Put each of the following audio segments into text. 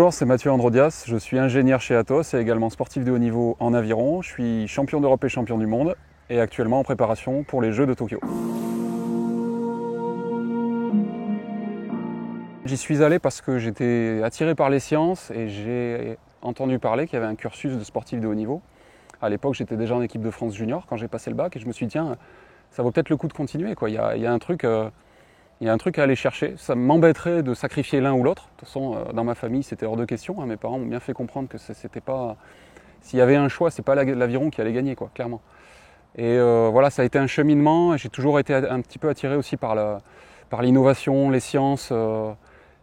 Bonjour, c'est Mathieu Androdias, je suis ingénieur chez Atos et également sportif de haut niveau en aviron. Je suis champion d'Europe et champion du monde et actuellement en préparation pour les Jeux de Tokyo. J'y suis allé parce que j'étais attiré par les sciences et j'ai entendu parler qu'il y avait un cursus de sportif de haut niveau. À l'époque, j'étais déjà en équipe de France junior quand j'ai passé le bac et je me suis dit tiens, ça vaut peut-être le coup de continuer, quoi. Il y a un truc à aller chercher. Ça m'embêterait de sacrifier l'un ou l'autre. De toute façon, dans ma famille, c'était hors de question. Mes parents m'ont bien fait comprendre que c'était pas. S'il y avait un choix, c'est pas l'aviron qui allait gagner, quoi, clairement. Et voilà, ça a été un cheminement. J'ai toujours été un petit peu attiré aussi par l'innovation, les sciences.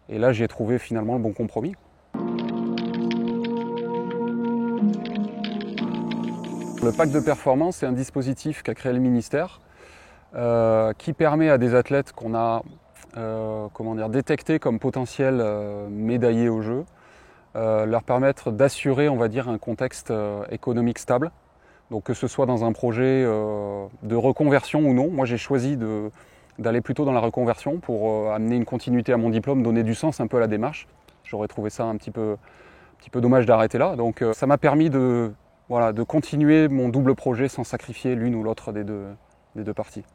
Et là, j'ai trouvé finalement le bon compromis. Le pack de performance, c'est un dispositif qu'a créé le ministère qui permet à des athlètes qu'on a détectés comme potentiels médaillés aux Jeux, leur permettre d'assurer, on va dire, un contexte économique stable. Donc que ce soit dans un projet de reconversion ou non. Moi, j'ai choisi d'aller plutôt dans la reconversion pour amener une continuité à mon diplôme, donner du sens un peu à la démarche. J'aurais trouvé ça un petit peu dommage d'arrêter là. Donc ça m'a permis de continuer mon double projet sans sacrifier l'une ou l'autre des deux parties.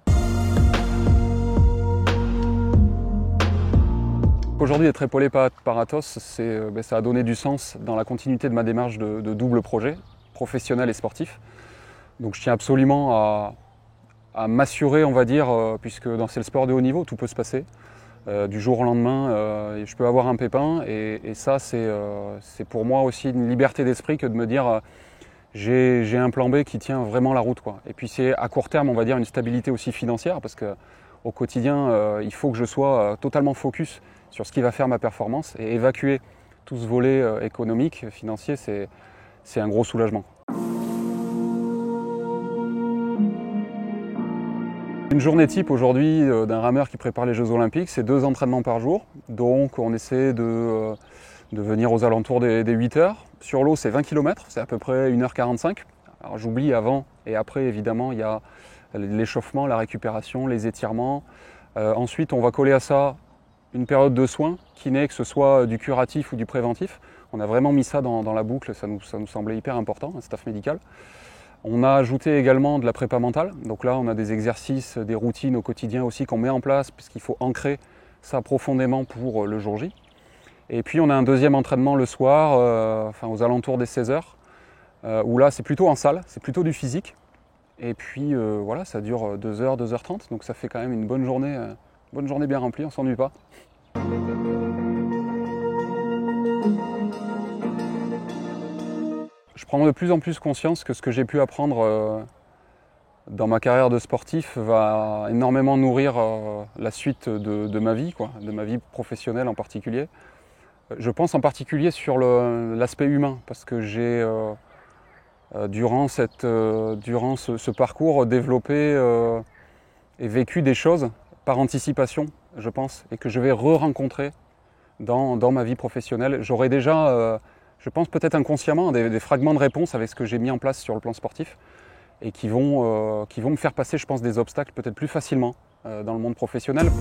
Aujourd'hui, être épaulé par Atos, ça a donné du sens dans la continuité de ma démarche de double projet, professionnel et sportif. Donc je tiens absolument à m'assurer, on va dire, puisque c'est le sport de haut niveau, tout peut se passer. Du jour au lendemain, je peux avoir un pépin et ça, c'est pour moi aussi une liberté d'esprit que de me dire j'ai un plan B qui tient vraiment la route, quoi. Et puis c'est à court terme, on va dire, une stabilité aussi financière parce qu'au quotidien, il faut que je sois totalement focus sur ce qui va faire ma performance et évacuer tout ce volet économique, financier, c'est un gros soulagement. Une journée type aujourd'hui d'un rameur qui prépare les Jeux Olympiques, c'est 2 entraînements par jour. Donc on essaie de venir aux alentours des 8 heures. Sur l'eau, c'est 20 km, c'est à peu près 1h45. Alors j'oublie avant et après, évidemment, il y a l'échauffement, la récupération, les étirements. Ensuite, on va coller à ça une période de soins, kiné, que ce soit du curatif ou du préventif. On a vraiment mis ça dans la boucle, ça nous semblait hyper important, un staff médical. On a ajouté également de la prépa mentale. Donc là, on a des exercices, des routines au quotidien aussi qu'on met en place, puisqu'il faut ancrer ça profondément pour le jour J. Et puis on a un deuxième entraînement le soir, aux alentours des 16h, où là c'est plutôt en salle, c'est plutôt du physique. Et puis voilà, ça dure 2h, 2h30, donc ça fait quand même une bonne journée bien remplie, on ne s'ennuie pas. Je prends de plus en plus conscience que ce que j'ai pu apprendre dans ma carrière de sportif va énormément nourrir la suite de ma vie, quoi, de ma vie professionnelle en particulier. Je pense en particulier sur l'aspect humain, parce que j'ai, durant ce parcours, développé et vécu des choses par anticipation, je pense, et que je vais re-rencontrer dans ma vie professionnelle. J'aurai déjà, je pense peut-être inconsciemment, des fragments de réponse avec ce que j'ai mis en place sur le plan sportif et qui vont me faire passer, je pense, des obstacles peut-être plus facilement dans le monde professionnel.